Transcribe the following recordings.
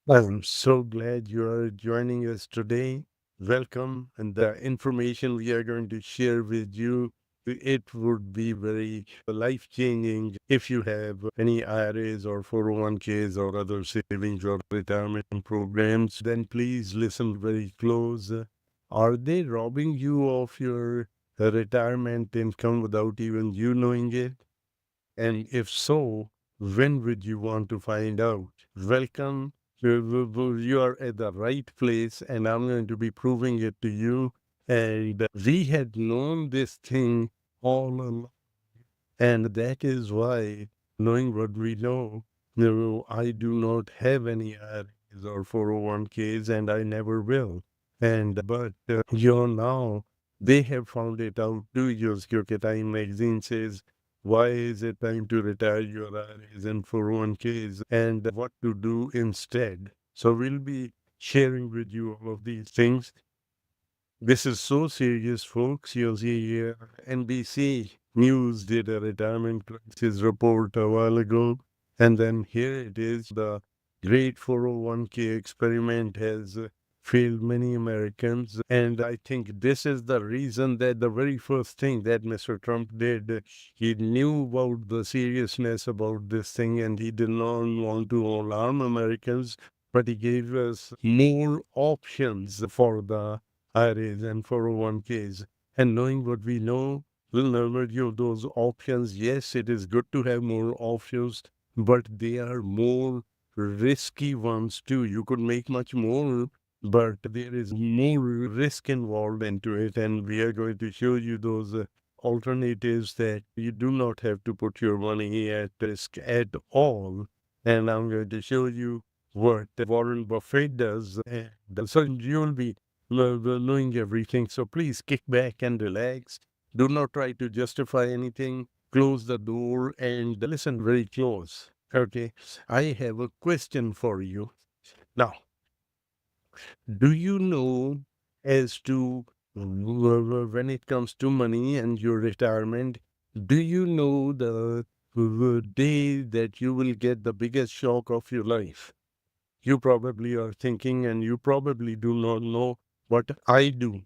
I'm so glad you are joining us today. Welcome, and the information we are going to share with you, it would be very life-changing if you have any IRAs or 401ks or other savings or retirement programs. Then please listen very close. Are they robbing you of your retirement income without even you knowing it? And if so, when would you want to find out? Welcome. You are at the right place, and I'm going to be proving it to you. And we had known this thing all along. And that is why, knowing what we know, I do not have any IRAs or 401ks, and I never will. But now, they have found it out too. Your Security Time magazine says, why is it time to retire your IRAs and 401ks and what to do instead? So we'll be sharing with you all of these things. This is so serious, folks. You'll see NBC News did a retirement crisis report a while ago. And then here it is. The great 401k experiment has failed many Americans. And I think this is the reason that the very first thing that Mr. Trump did, he knew about the seriousness about this thing and he did not want to alarm Americans, but he gave us more options for the IRAs and 401ks. And knowing what we know, will never give those options. Yes, it is good to have more options, but they are more risky ones too. You could make much more, but there is more risk involved into it. And we are going to show you those alternatives that you do not have to put your money at risk at all. And I'm going to show you what Warren Buffett does. And so you'll be knowing everything. So please kick back and relax. Do not try to justify anything. Close the door and listen very close. Okay. I have a question for you. Now, do you know as to when it comes to money and your retirement, do you know the day that you will get the biggest shock of your life? You probably are thinking, and you probably do not know what I do.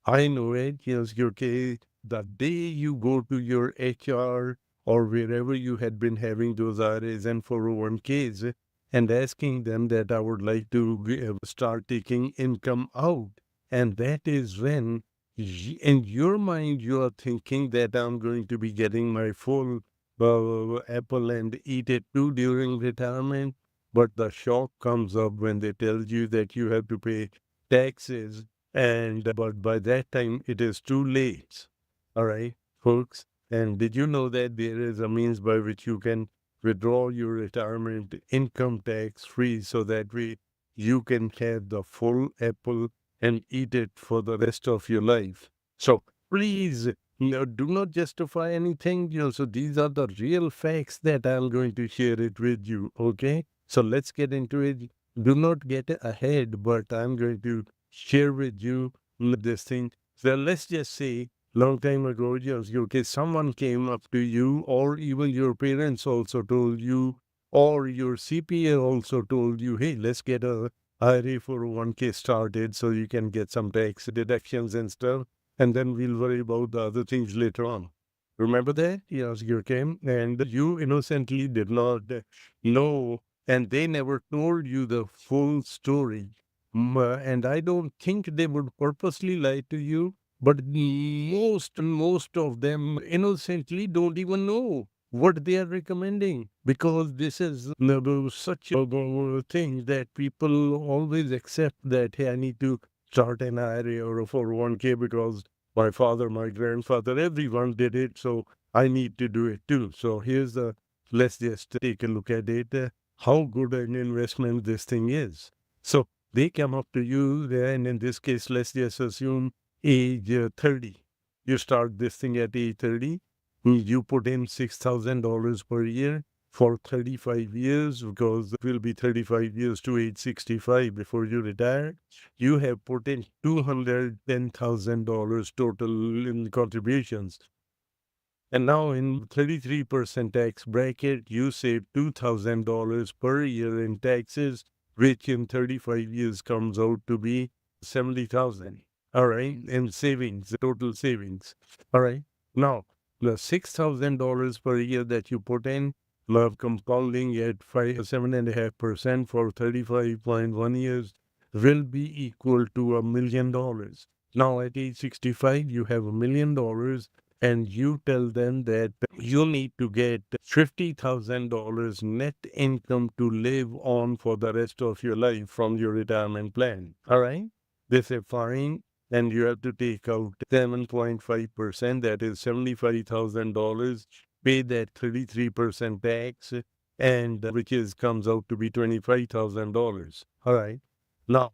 I know it. Yes, okay. The day you go to your HR or wherever you had been having those IRAs and 401ks and asking them that I would like to start taking income out. And that is when, in your mind, you are thinking that I'm going to be getting my full apple and eat it too during retirement. But the shock comes up when they tell you that you have to pay taxes and but by that time it is too late. All right, folks. And did you know that there is a means by which you can withdraw your retirement income tax free so that way you can have the full apple and eat it for the rest of your life? So please, do not justify anything. So these are the real facts that I'm going to share it with you. Okay. So let's get into it. Do not get ahead, but I'm going to share with you this thing. So let's just say long time ago, yes, okay, someone came up to you, or even your parents also told you, or your CPA also told you, hey, let's get a IRA for 1K started so you can get some tax deductions and stuff, and then we'll worry about the other things later on. Remember that? Yes, you came, and you innocently did not know, and they never told you the full story. And I don't think they would purposely lie to you, but most of them innocently don't even know what they are recommending because this is such a thing that people always accept that, hey, I need to start an IRA or a 401k because my father, my grandfather, everyone did it, so I need to do it too. So let's just take a look at it, how good an investment this thing is. So they come up to you, and in this case, let's just assume age 30. You start this thing at age 30. You put in $6,000 per year for 35 years because it will be 35 years to age 65 before you retire. You have put in $210,000 total in contributions. And now in 33% tax bracket, you save $2,000 per year in taxes which in 35 years comes out to be 70,000. All right. In savings, total savings. All right. Now, the $6,000 per year that you put in, love compounding at 7.5% for 35.1 years will be equal to $1 million. Now, at age 65, you have $1 million, and you tell them that you need to get $50,000 net income to live on for the rest of your life from your retirement plan. All right? They say, fine. And you have to take out 7.5%, that is $75,000, pay that 33% tax, and which is comes out to be $25,000. All right. Now,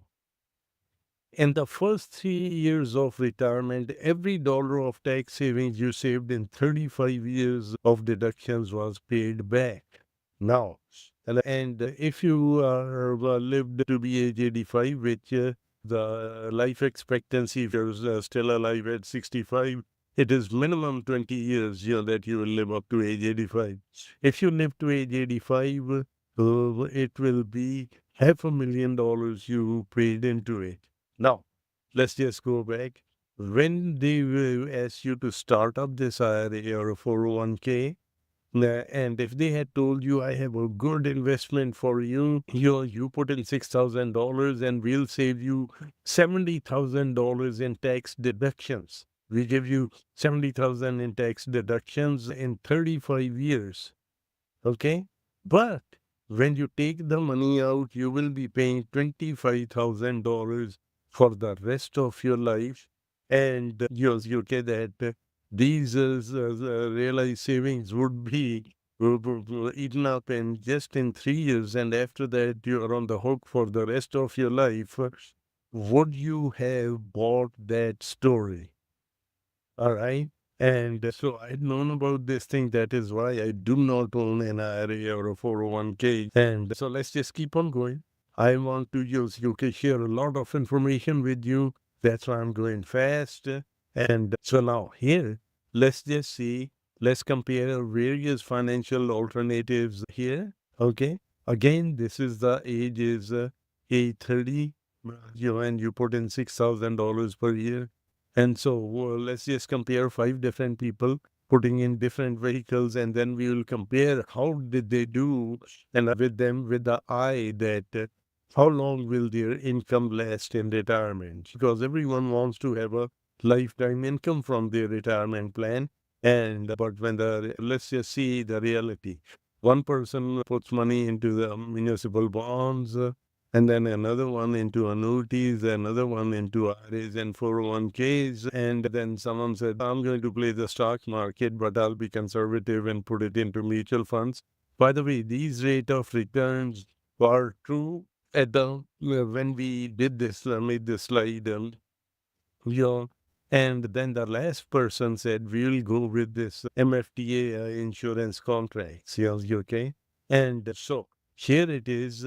in the first 3 years of retirement, every dollar of tax savings you saved in 35 years of deductions was paid back. Now, and if you are lived to be age 85, which the life expectancy, if you're still alive at 65, it is minimum 20 years that you will live up to age 85. If you live to age 85, it will be $500,000 you paid into it. Now, let's just go back. When they ask you to start up this IRA or a 401k, and if they had told you, I have a good investment for you, you put in $6,000 and we'll save you $70,000 in tax deductions. We give you 70,000 in tax deductions in 35 years. Okay? But when you take the money out, you will be paying $25,000 for the rest of your life. And you get that these realized savings would be eaten up in just in 3 years. And after that, you are on the hook for the rest of your life. Would you have bought that story? All right. And so I'd known about this thing. That is why I do not own an IRA or a 401k. And so let's just keep on going. I want to use you can share a lot of information with you. That's why I'm going fast. And so now here, let's just see, let's compare various financial alternatives here. Okay. Again, this is the age is age 30, and you put in $6,000 per year. And so let's just compare 5 different people putting in different vehicles, and then we will compare how did they do, and with them with the eye that how long will their income last in retirement? Because everyone wants to have a lifetime income from their retirement plan. And but when the let's just see the reality. One person puts money into the municipal bonds, and then another one into annuities, another one into IRAs and 401ks. And then someone said, I'm going to play the stock market, but I'll be conservative and put it into mutual funds. By the way, these rate of returns are true at the when we did this, made this slide. Yeah. And then the last person said, we'll go with this MFTA insurance contracts. Yes, okay. And so here it is.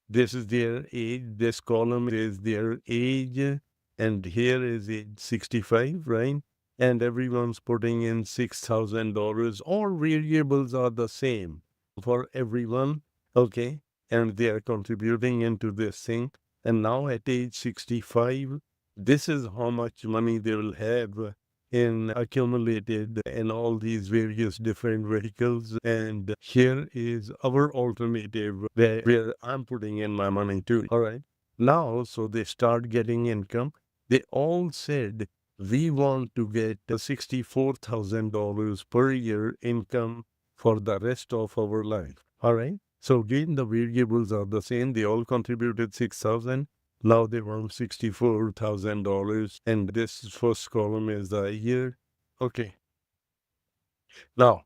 This is their age. This column is their age. And here is age 65, right? And everyone's putting in $6,000. All variables are the same for everyone. Okay. And they are contributing into this thing. And now at age 65, this is how much money they will have in accumulated in all these various different vehicles. And here is our alternative where I'm putting in my money too. All right. Now, so they start getting income. They all said, we want to get $64,000 per year income for the rest of our life. All right. So again, the variables are the same. They all contributed 6,000. Now they want $64,000, and this first column is the year. Okay. Now,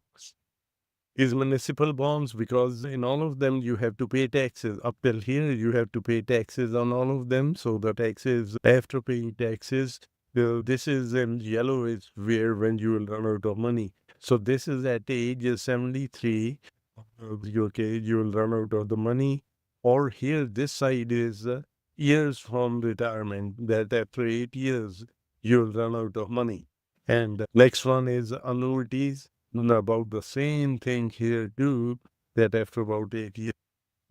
is municipal bonds, because in all of them you have to pay taxes. Up till here, you have to pay taxes on all of them. So the taxes, after paying taxes, this is in yellow is where when you will run out of money. So this is at age 73. Okay, you will run out of the money. Or here, this side is years from retirement, that after 8 years, you'll run out of money. And next one is annuities. And about the same thing here too, that after about 8 years.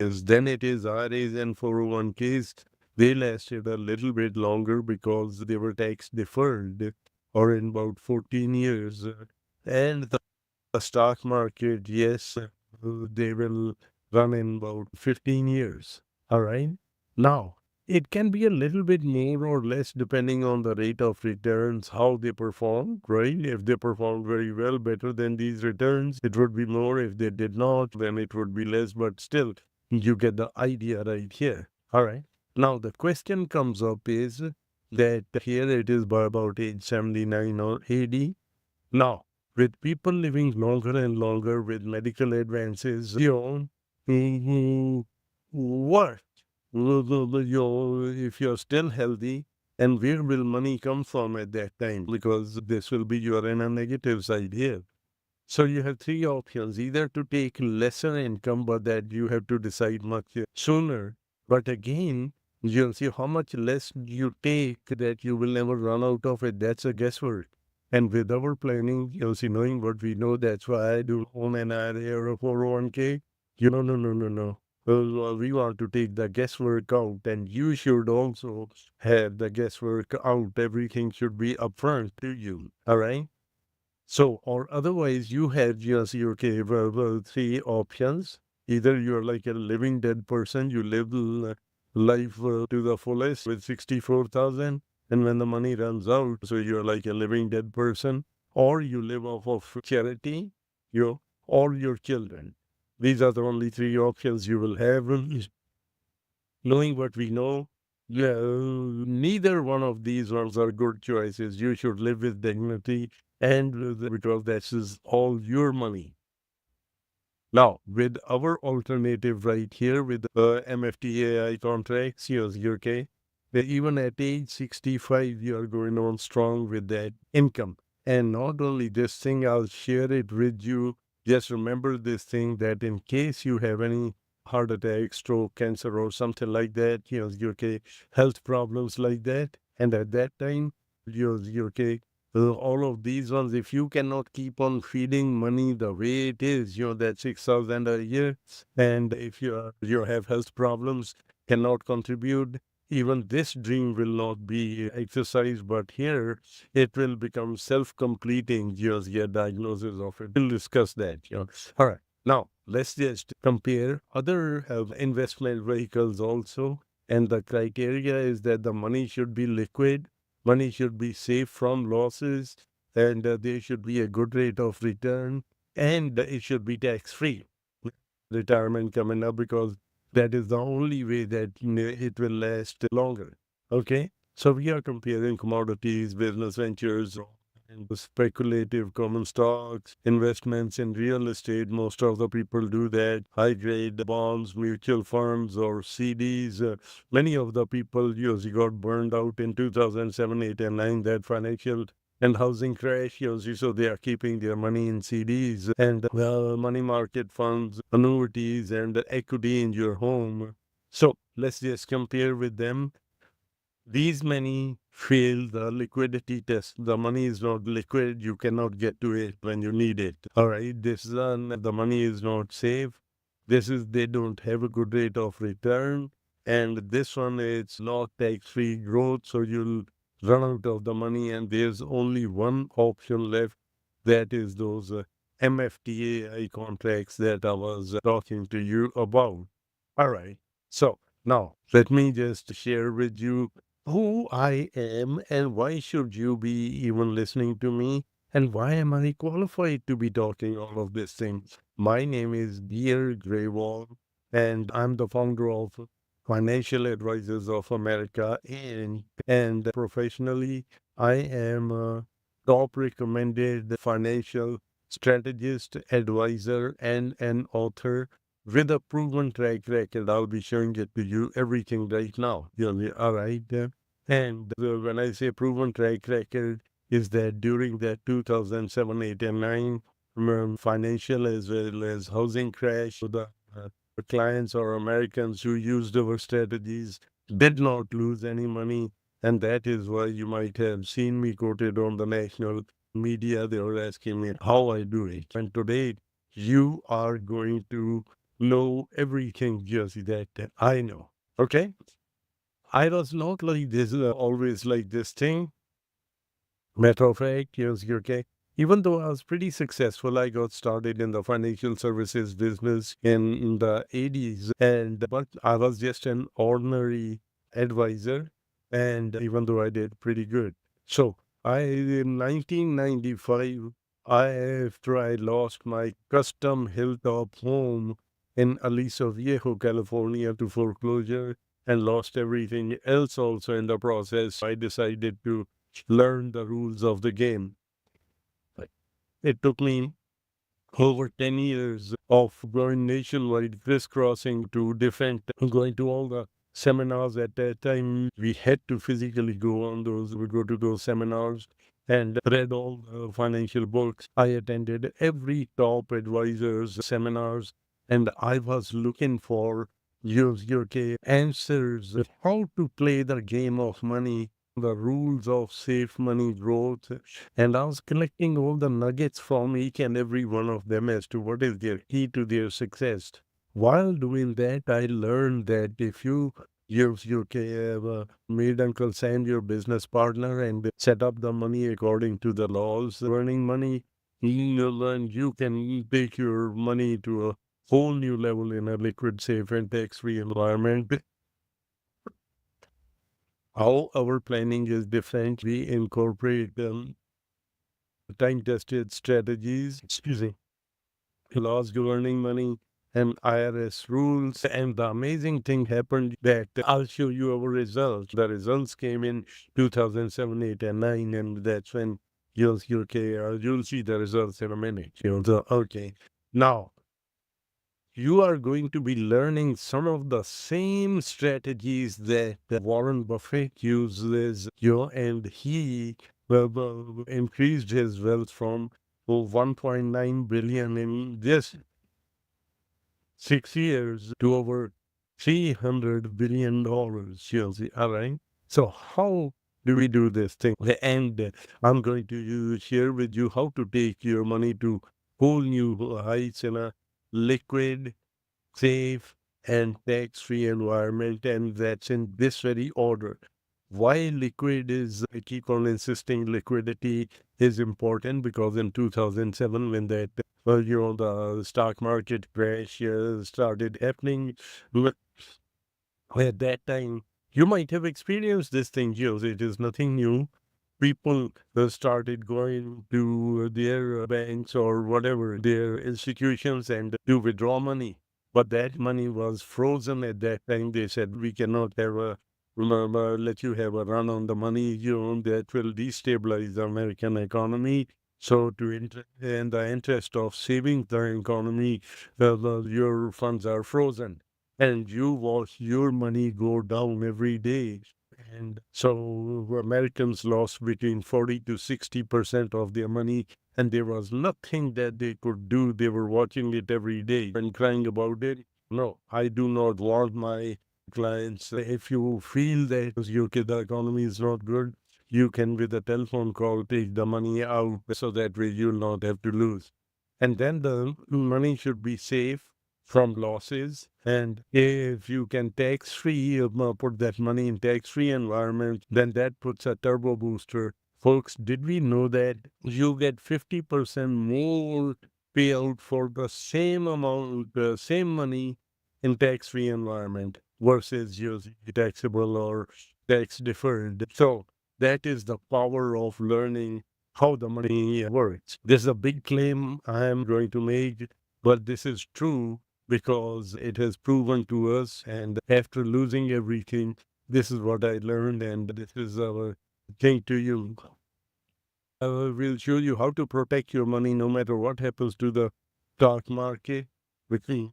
Yes, then it is IRAs and 401ks. They lasted a little bit longer because they were tax deferred or in about 14 years. And the stock market, yes, they will run in about 15 years. All right. Now, it can be a little bit more or less depending on the rate of returns, how they perform, right? If they performed very well, better than these returns, it would be more. If they did not, then it would be less. But still, you get the idea right here. All right. Now, the question comes up is that here it is by about age 79 or 80. Now, with people living longer and longer with medical advances, mhm, what? If you're still healthy, and where will money come from at that time? Because this will be your in a negative side here. So you have three options, either to take lesser income, but that you have to decide much sooner. But again, you'll see how much less you take that you will never run out of it. That's a guesswork. And with our planning, you'll see, knowing what we know, that's why I do own an IRA or a 401k. No. We want to take the guesswork out, and you should also have the guesswork out. Everything should be upfront to you. All right. So, or otherwise, you have just okay, three options. Either you're like a living dead person, you live life to the fullest with 64,000, and when the money runs out, so you're like a living dead person, or you live off of charity, you or your children. These are the only three options you will have. Knowing what we know, yeah, neither one of these ones are good choices. You should live with dignity and because this is all your money. Now, with our alternative right here with MFTAI contracts, here's UK, that even at age 65, you are going on strong with that income. And not only this thing, I'll share it with you. Just remember this thing that in case you have any heart attack, stroke, cancer, or something like that, UK health problems like that, and at that time, UK all of these ones, if you cannot keep on feeding money the way it is, that 6,000 a year, and if you have health problems, cannot contribute, even this dream will not be exercised, but here it will become self-completing, just your diagnosis of it. We'll discuss that. All right. Now, let's just compare other investment vehicles also. And the criteria is that the money should be liquid. Money should be safe from losses, and there should be a good rate of return, and it should be tax free. Retirement coming up because that is the only way that it will last longer. Okay, so we are comparing commodities, business ventures, and speculative common stocks, investments in real estate. Most of the people do that. High grade bonds, mutual funds, or CDs. Many of the people usually got burned out in 2007, 8, and 9, that financial and housing crash, so they are keeping their money in CDs and money market funds, annuities, and equity in your home. So let's just compare with them. These many fail the liquidity test. The money is not liquid. You cannot get to it when you need it. All right. This one, the money is not safe. This is, they don't have a good rate of return. And this one, it's not tax-free growth. So you'll run out of the money. And there's only one option left. That is those MFTAI contracts that I was talking to you about. All right. So now let me just share with you who I am and why should you be even listening to me and why am I qualified to be talking all of these things. My name is Dear Graywall and I'm the founder of Financial Advisors of America and professionally I am a top recommended financial strategist, advisor and an author with a proven track record. I'll be showing it to you everything right now. All right. And when I say proven track record, is that during that 2007, 8, and 9 financial as well as housing crash, the clients or Americans who used our strategies did not lose any money. And that is why you might have seen me quoted on the national media. They were asking me how I do it. And today, you are going to know everything just that I know. Okay? I was not like this, always like this thing. Matter of fact, yes, okay. Even though I was pretty successful, I got started in the financial services business in the 80s, and but I was just an ordinary advisor, and even though I did pretty good. So I in 1995, after I lost my custom hilltop home in Aliso Viejo, California to foreclosure and lost everything else also in the process, I decided to learn the rules of the game. Like, it took me over 10 years of going nationwide, crisscrossing to different, going to all the seminars. At that time, we had to physically go on those, we go to those seminars and read all the financial books. I attended every top advisors seminars, and I was looking for your answers, how to play the game of money, the rules of safe money growth, and I was collecting all the nuggets from each and every one of them as to what is their key to their success. While doing that, I learned that if you made and consent your business partner and set up the money according to the laws, earning money, you learn you can take your money to a whole new level in a liquid, safe, and tax-free environment. How our planning is different. We incorporate time-tested strategies, excuse me, laws governing money and IRS rules. And the amazing thing happened that I'll show you our results. The results came in 2007, 8, and 9, and that's when you'll see the results in a minute. Okay. Now, you are going to be learning some of the same strategies that Warren Buffett uses, and he increased his wealth from 1.9 billion in just 6 years to over $300 billion. Chelsea, all right. So how do we do this thing? And I'm going to share with you how to take your money to whole new heights in a liquid, safe, and tax-free environment, and that's in this very order. Why liquid is, I keep on insisting liquidity is important because in 2007, when that, the stock market crash started happening, at that time, you might have experienced this thing, Jules. It is nothing new. People started going to their banks or whatever, their institutions, and to withdraw money. But that money was frozen at that time. They said, we cannot have let you have a run on the money, that will destabilize the American economy. So, in the interest of saving the economy, your funds are frozen and you watch your money go down every day. And so Americans lost between 40 to 60% of their money, and there was nothing that they could do. They were watching it every day and crying about it. No, I do not want my clients. If you feel that the economy is not good, you can, with a telephone call, take the money out so that way you'll not have to lose. And then the money should be safe from losses. And if you can tax free, put that money in tax free environment, then that puts a turbo booster. Folks, did we know that you get 50% more payout for the same amount, same money in tax free environment versus using taxable or tax deferred? So that is the power of learning how the money works. This is a big claim I am going to make, but this is true because it has proven to us. And after losing everything, this is what I learned, and this is our thing to you. I will show you how to protect your money no matter what happens to the stock market, with me,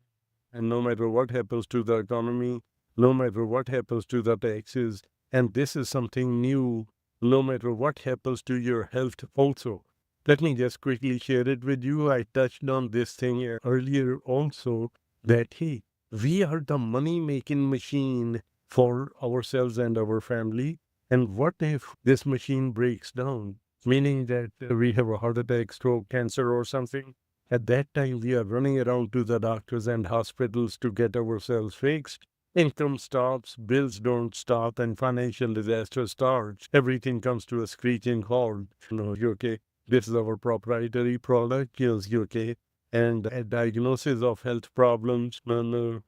and no matter what happens to the economy, no matter what happens to the taxes. And this is something new, no matter what happens to your health also. Let me just quickly share it with you. I touched on this thing earlier also, that hey, we are the money making machine for ourselves and our family. And what if this machine breaks down? Meaning that we have a heart attack, stroke, cancer, or something. At that time, we are running around to the doctors and hospitals to get ourselves fixed. Income stops, bills don't stop, and financial disaster starts. Everything comes to a screeching halt. No, you okay? This is our proprietary product. Yes, you okay? And a diagnosis of health problems. No, no,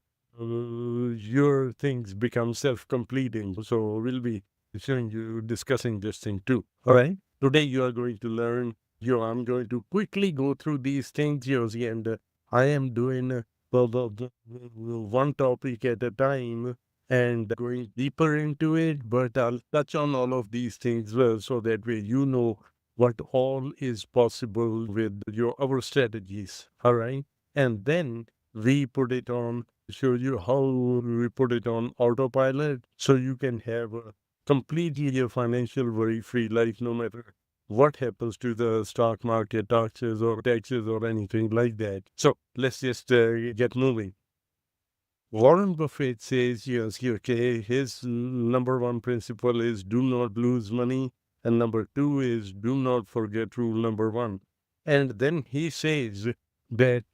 your things become self-completing. So we'll be showing you discussing this thing too. All right. Today you are going to learn. I'm going to quickly go through these things, Josie, and I am doing one topic at a time and going deeper into it. But I'll touch on all of these things well, so that way you know what all is possible with your our strategies. All right, and then we put it on show you how we put it on autopilot so you can have a completely a financial worry free life no matter what happens to the stock market, taxes or anything like that. So let's just get moving. Warren Buffett says, yes, okay, his number one principle is do not lose money. And number two is do not forget rule number one. And then he says that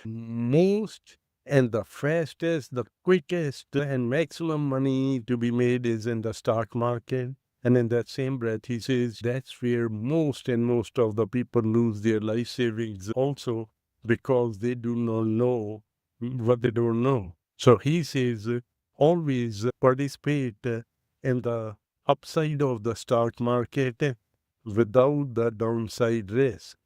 most and the fastest, the quickest, and maximum money to be made is in the stock market. And in that same breath, he says that's where most of the people lose their life savings also because they do not know what they don't know. So he says always participate in the upside of the stock market without the downside risk.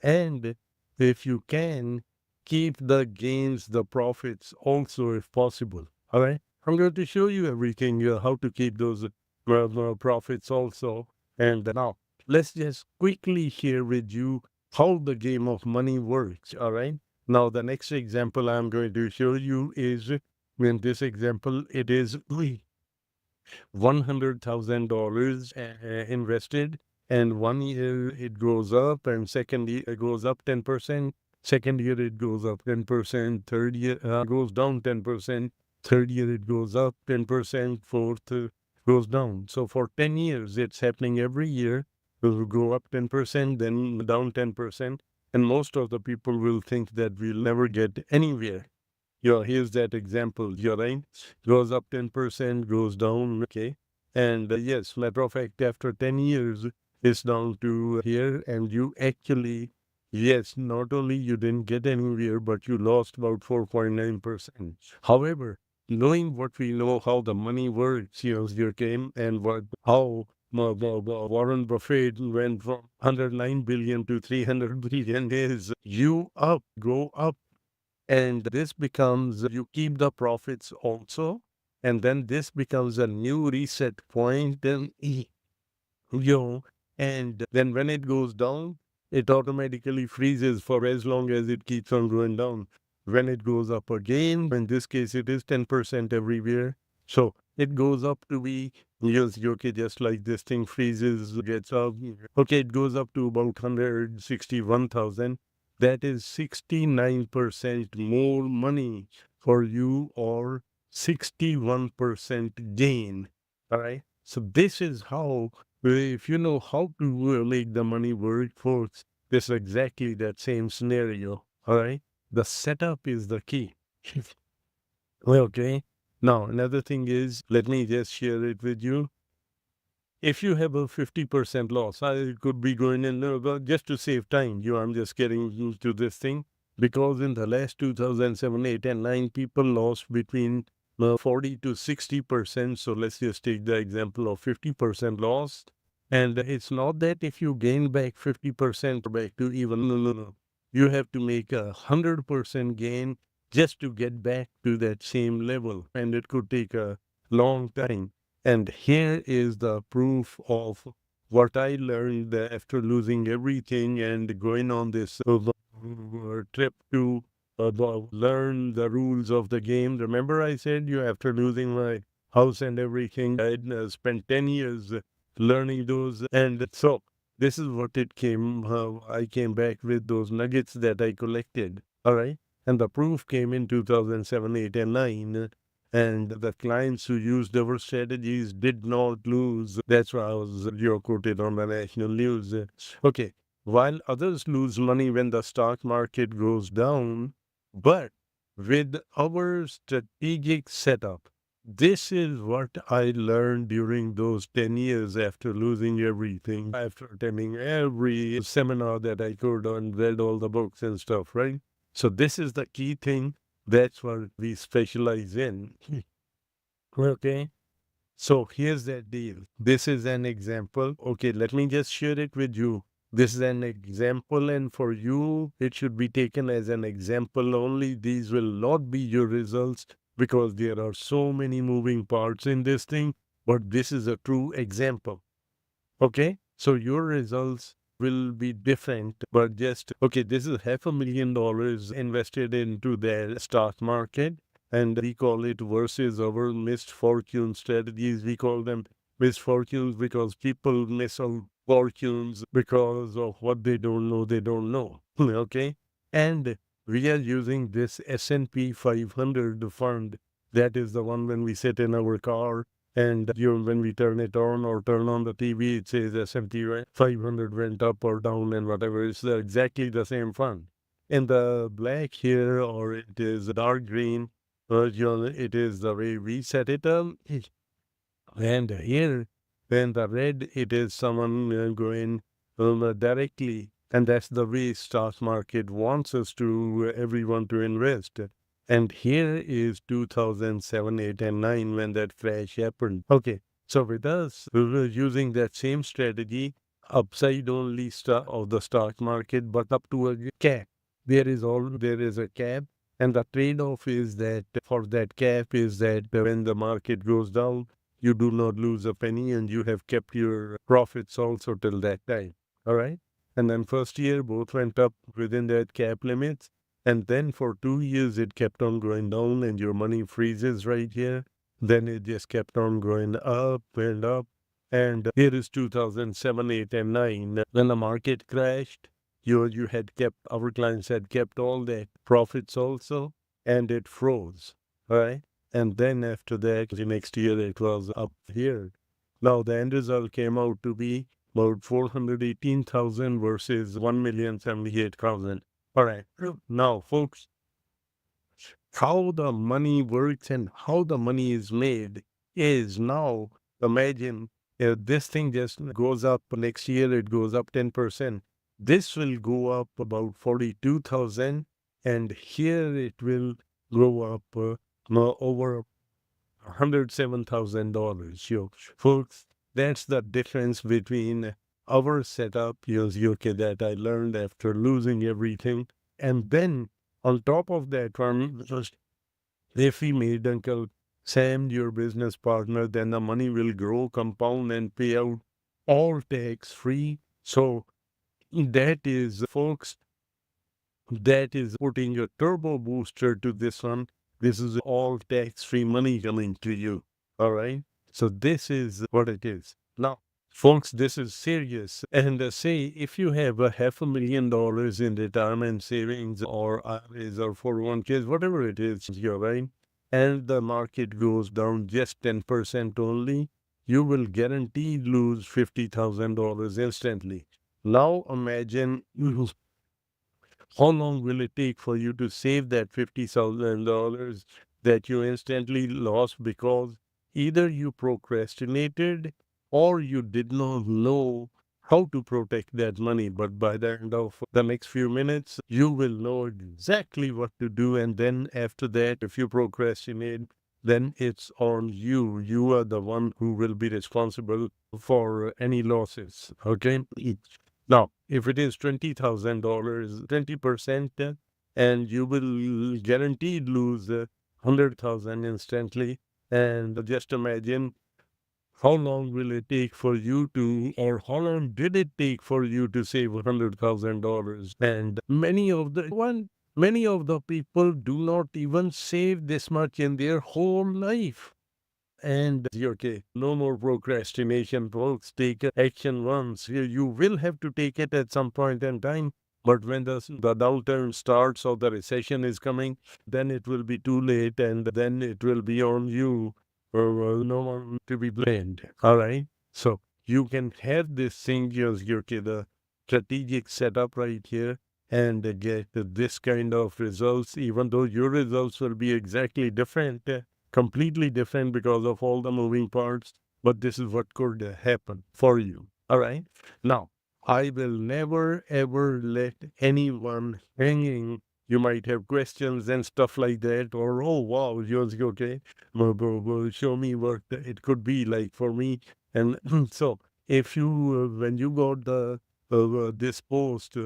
And if you can, keep the gains, the profits also if possible. All right. I'm going to show you everything, how to keep those profits also. And now let's just quickly share with you how the game of money works. All right. Now, the next example I'm going to show you is in this example, it is $100,000 invested, and 1 year it goes up, and second year it goes up 10%. Second year it goes up 10%. Third year goes down 10%. Third year it goes up 10%. Fourth goes down. So for 10 years, it's happening every year. It will go up 10%, then down 10%. And most of the people will think that we'll never get anywhere. Here's that example. Your right goes up 10%, goes down. Okay. And yes, matter of fact, after 10 years, it's down to here. And you actually, yes, not only you didn't get anywhere, but you lost about 4.9%. However, knowing what we know, how the money works, your game and how Warren Buffett went from 109 billion to 300 billion is go up, and this becomes, you keep the profits also. And then this becomes a new reset point. And, and then when it goes down, it automatically freezes for as long as it keeps on going down. When it goes up again, in this case, it is 10% everywhere. So it goes up to be, yes, okay, just like this thing freezes, gets up. Okay, it goes up to about 161,000. That is 69% more money for you, or 61% gain. All right. So this is how, if you know how to make the money work, folks, this is exactly that same scenario. All right. The setup is the key. Well, okay. Now, another thing is, let me just share it with you. If you have a 50% loss, I could be going in, but just to save time, I'm just getting used to this thing, because in the last 2007, 8, and 9, people lost between 40 to 60%. So let's just take the example of 50% loss. And it's not that if you gain back 50% back to even, no. You have to make 100% gain just to get back to that same level. And it could take a long time. And here is the proof of what I learned after losing everything and going on this trip to learn the rules of the game. Remember, I said you after losing my house and everything, I spent 10 years learning those. And so this is what it came. I came back with those nuggets that I collected. All right. And the proof came in 2007, 8, and 9. And the clients who used our strategies did not lose. That's why I was quoted on the national news. Okay. while others lose money when the stock market goes down. But with our strategic setup, this is what I learned during those 10 years after losing everything, after attending every seminar that I could and read all the books and stuff, right? So this is the key thing. That's what we specialize in. Okay. So here's that deal. This is an example. Okay, let me just share it with you. This is an example, and for you, it should be taken as an example only. These will not be your results because there are so many moving parts in this thing, but this is a true example. Okay, so your results will be different, but just okay, this is $500,000 invested into the stock market, and we call it versus our missed fortune strategies. We call them missed fortunes because people miss out fortunes because of what they don't know, they don't know. Okay, and we are using this S&P 500 fund. That is the one when we sit in our car and when we turn it on or turn on the TV, it says S&P 500 went up or down and whatever. It's exactly the same fund. In the black here, or it is dark green, it is the way we set it up. And here, when the red, it is someone going directly. And that's the way stock market wants us to, everyone to invest. And here is 2007, 8, and 9 when that crash happened. Okay, so with us, we were using that same strategy, upside only of the stock market, but up to a cap. There is a cap, and the trade-off is that for that cap is that when the market goes down, you do not lose a penny and you have kept your profits also till that time. All right. And then first year, both went up within that cap limits. And then for 2 years, it kept on going down and your money freezes right here. Then it just kept on going up and up. And here is 2007, 8, and 9. When the market crashed, you had kept, our clients had kept all the profits also, and it froze. All right. And then after that, the next year it was up here. Now the end result came out to be about 418,000 versus 1,078,000. All right. Now, folks, how the money works and how the money is made is now, imagine this thing just goes up next year, it goes up 10%. This will go up about 42,000, and here it will go up over $107,000. Folks, that's the difference between our setup, okay, that I learned after losing everything. And then on top of that one, if we made Uncle Sam your business partner, then the money will grow, compound, and pay out all tax free. So that is, folks, that is putting a turbo booster to this one. This is all tax-free money coming to you. All right. So this is what it is. Now, folks, this is serious. And say if you have a $500,000 in retirement savings or IRAs or 401ks, whatever it is, you're right, and the market goes down just 10% only, you will guaranteed lose $50,000 instantly. Now imagine how long will it take for you to save that $50,000 that you instantly lost because either you procrastinated or you did not know how to protect that money? But by the end of the next few minutes, you will know exactly what to do. And then after that, if you procrastinate, then it's on you. You are the one who will be responsible for any losses. Okay? Now, if it is $20,000, 20%, and you will guaranteed lose 100,000 instantly. And just imagine how long will it take for you to, or how long did it take for you to save $100,000? And many of the people do not even save this much in their whole life. And okay, no more procrastination, folks. Take action once. You will have to take it at some point in time. But when the downturn starts or the recession is coming, then it will be too late and then it will be on you. No one to be blamed. All right. So you can have this thing, okay, the strategic setup right here and get this kind of results, even though your results will be exactly different, completely different because of all the moving parts. But this is what could happen for you. All right. Now, I will never ever let anyone hanging. You might have questions and stuff like that, or oh wow, yours okay. Show me what it could be like for me. And so, if you when you got the this post,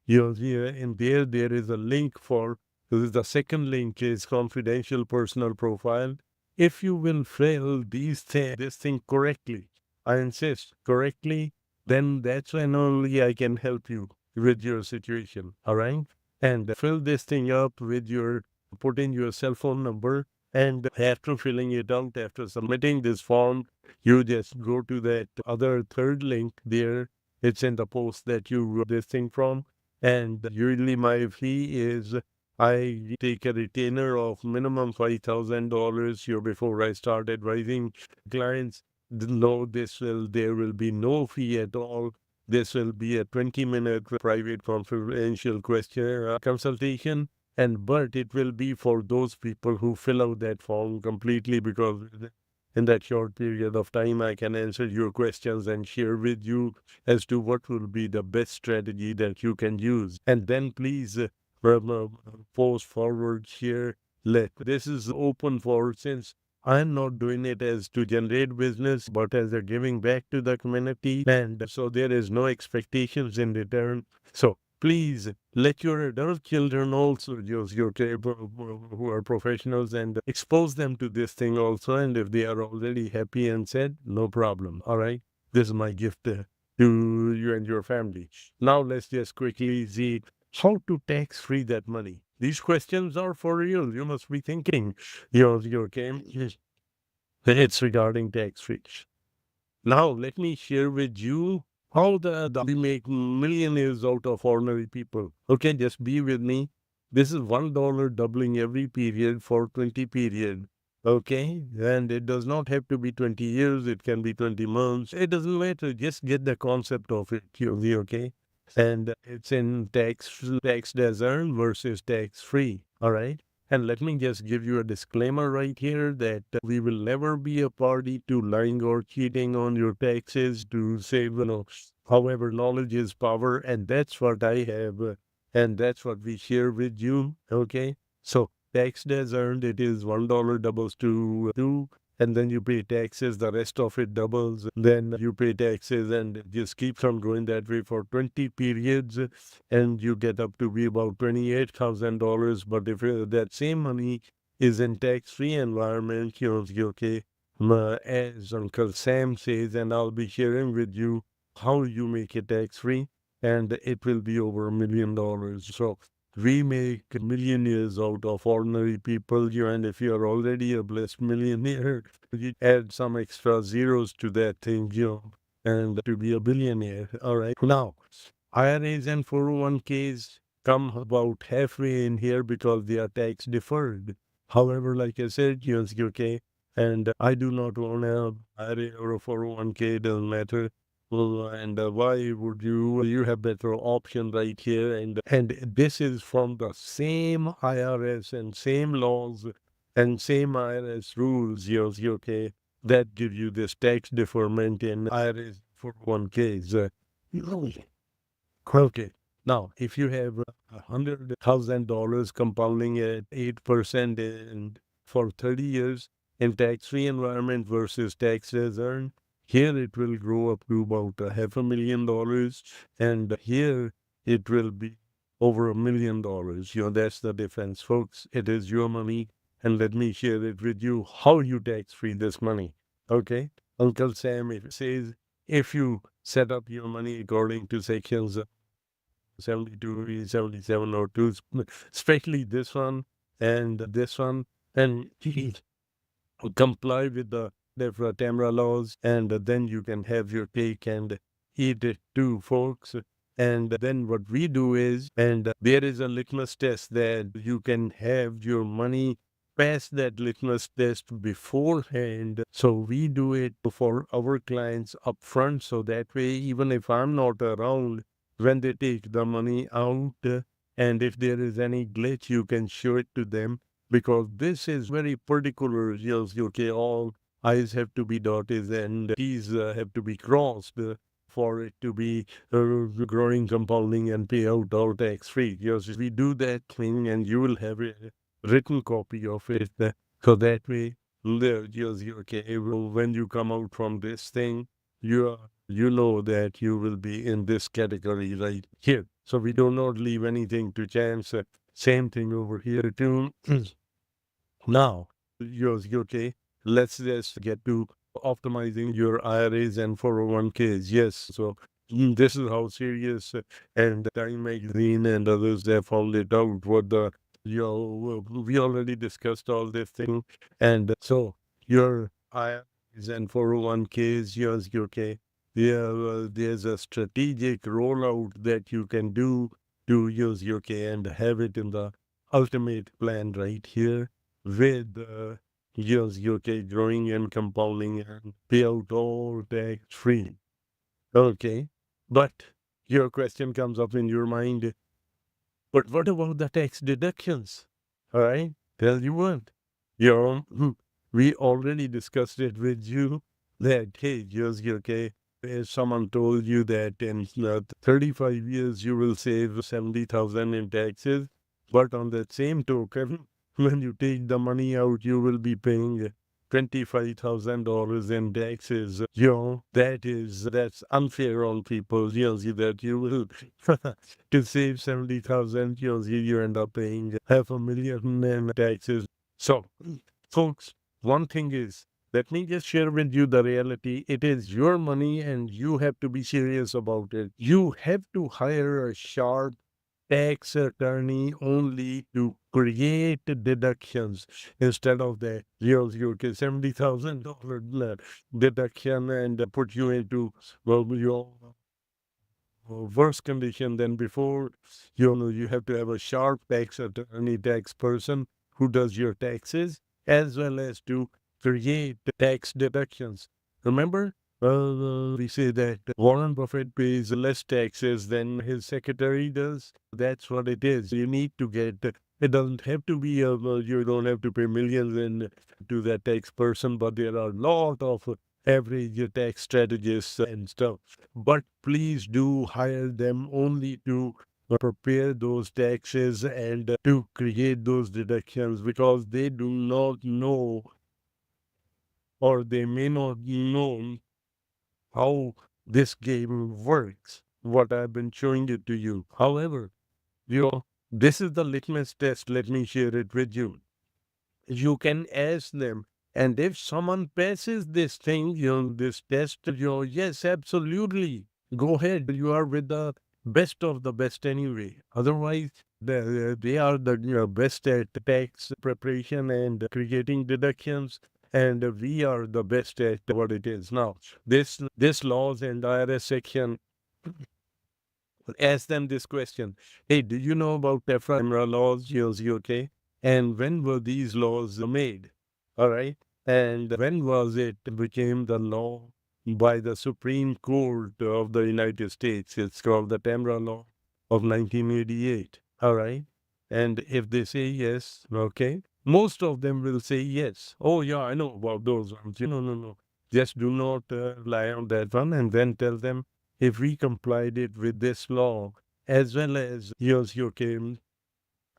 you'll see in there is a link for the second link is confidential personal profile. If you will fill this thing correctly, I insist correctly, then that's when only I can help you with your situation. All right. And fill this thing up with put in your cell phone number. And after filling it out, after submitting this form, you just go to that other third link there. It's in the post that you wrote this thing from. And usually my fee is I take a retainer of minimum $5,000 here before I start advising clients. No, there will be no fee at all. This will be a 20-minute private confidential questionnaire consultation. But it will be for those people who fill out that form completely because in that short period of time, I can answer your questions and share with you as to what will be the best strategy that you can use. And then please post forward, share. This is open for since I'm not doing it as to generate business, but as a giving back to the community. And so there is no expectations in return. So please let your adult children also use your table who are professionals and expose them to this thing also. And if they are already happy and said, no problem. All right. This is my gift to you and your family. Now let's just quickly see how to tax free that money. These questions are for real. You must be thinking, your game. It's regarding tax free. Now, let me share with you how we make millionaires out of ordinary people. Okay, just be with me. This is $1 doubling every period for 20 period. Okay, and it does not have to be 20 years. It can be 20 months. It doesn't matter. Just get the concept of it. Okay, and it's in taxed as earned versus tax free. All right. And let me just give you a disclaimer right here that we will never be a party to lying or cheating on your taxes to save, however, knowledge is power. And that's what I have. And that's what we share with you. Okay. So taxed as earned, it is $1 doubles to two. And then you pay taxes, the rest of it doubles. Then you pay taxes and it just keeps on going that way for 20 periods and you get up to be about $28,000. But if that same money is in tax-free environment, okay, as Uncle Sam says, and I'll be sharing with you how you make it tax-free, and it will be over $1 million. So we make millionaires out of ordinary people, and if you're already a blessed millionaire, you add some extra zeros to that thing, and to be a billionaire. All right. Now, IRAs and 401ks come about halfway in here because they are tax deferred. However, like I said, okay, and I do not own a IRA or a 401k, doesn't matter. Well, and why would you have better option right here? And this is from the same IRS and same laws and same IRS rules, okay, that give you this tax deferment in IRAs 401ks. Okay. Now, if you have $100,000 compounding at 8% for 30 years in tax-free environment versus tax as earned, here it will grow up to about $500,000, and here it will be over $1 million. That's the difference, folks. It is your money, and let me share it with you how you tax-free this money. Okay? Uncle Sam says if you set up your money according to sections 72, 77, or 2, especially this one and this one, and comply with the Tamra laws, and then you can have your cake and eat it too, folks. And then what we do is, and there is a litmus test that you can have your money pass that litmus test beforehand. So we do it for our clients upfront. So that way, even if I'm not around, when they take the money out, and if there is any glitch, you can show it to them, because this is very particular. Yes, okay, all I's have to be dotted and T's have to be crossed for it to be growing, compounding, and pay out all tax free. Yes, we do that thing, and you will have a written copy of it. So that way, yes, okay, when you come out from this thing, you know that you will be in this category right here. So we do not leave anything to chance. Same thing over here too. Now, yours, okay. Let's just get to optimizing your IRAs and 401ks. Yes, so this is how serious and Time Magazine and others have found it out. What the we already discussed all this thing, and so your IRAs and 401ks, yours, okay. Yeah, there's a strategic rollout that you can do to use UK and have it in the ultimate plan right here with years UK growing and compounding and payout all tax free. Okay. But your question comes up in your mind, but what about the tax deductions? All right. Tell you what, your we already discussed it with you that, hey, years UK, if someone told you that in 35 years you will save 70,000 in taxes, but on that same token, when you take the money out, you will be paying $25,000 in taxes. That's unfair on people. That you will to save 70,000. You end up paying half a million in taxes. So, folks, one thing is, let me just share with you the reality. It is your money and you have to be serious about it. You have to hire a sharp tax attorney only to create deductions instead of the you get $70,000 deduction and put you into your worse condition than before. You have to have a sharp tax attorney, tax person who does your taxes, as well as to create tax deductions. Remember, we say that Warren Buffett pays less taxes than his secretary does. That's what it is. You need to get. It doesn't have to be. You don't have to pay millions in to that tax person, but there are a lot of average tax strategists and stuff. But please do hire them only to prepare those taxes and to create those deductions, because they do not know, or they may not know how this game works. What I've been showing it to you. However, this is the litmus test. Let me share it with you. You can ask them. And if someone passes this thing, this test, yes, absolutely. Go ahead. You are with the best of the best anyway. Otherwise, they are the best at tax preparation and creating deductions. And we are the best at what it is. Now, this laws and IRS section, ask them this question. Hey, do you know about TEFRA laws, okay? And when were these laws made? All right. And when was it became the law by the Supreme Court of the United States? It's called the TEMRA law of 1988. All right. And if they say yes, okay, most of them will say yes. Oh, yeah, I know about those ones. No. Just do not rely on that one, and then tell them, if we complied it with this law, as well as yours, came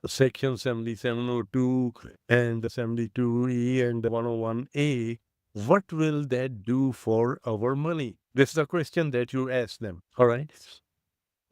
Section 7702 and 72E and 101A, what will that do for our money? This is the question that you ask them. All right.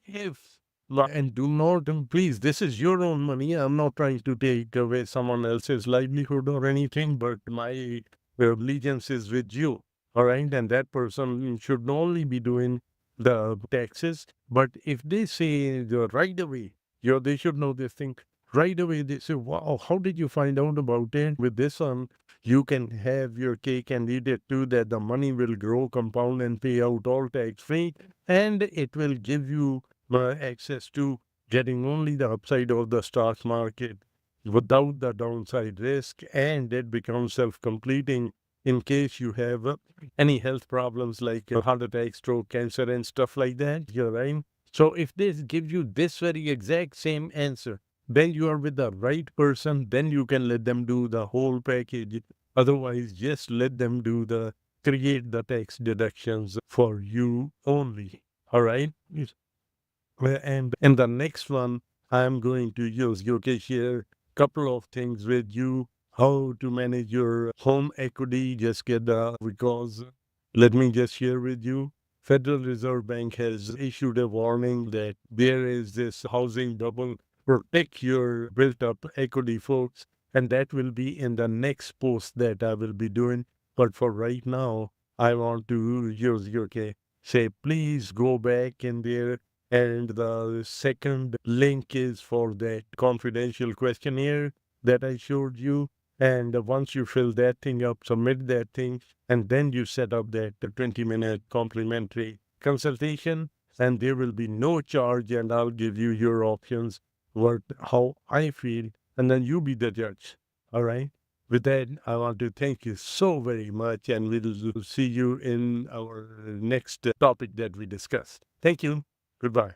If and do not, and please, this is your own money. I'm not trying to take away someone else's livelihood or anything, but my allegiance is with you. All right. And that person should not only be doing the taxes, but if they say right away, they should know this thing. Right away, they say, wow, how did you find out about it? With this one, you can have your cake and eat it too, that the money will grow, compound, and pay out all tax free. And it will give you access to getting only the upside of the stock market without the downside risk, and it becomes self-completing in case you have any health problems like heart attack, stroke, cancer, and stuff like that. You're right. So if they give you this very exact same answer, then you are with the right person, then you can let them do the whole package. Otherwise, just let them do the create the tax deductions for you only. All right. Yes. And in the next one, I'm going to use you can share couple of things with you how to manage your home equity. Just get the because let me just share with you. Federal Reserve Bank has issued a warning that there is this housing bubble. Protect your built up equity, folks. And that will be in the next post that I will be doing. But for right now, I want to use your say, please go back in there. And the second link is for that confidential questionnaire that I showed you. And once you fill that thing up, submit that thing, and then you set up that 20-minute complimentary consultation, and there will be no charge, and I'll give you your options, what how I feel, and then you be the judge. All right. With that, I want to thank you so very much, and we'll see you in our next topic that we discussed. Thank you. Goodbye.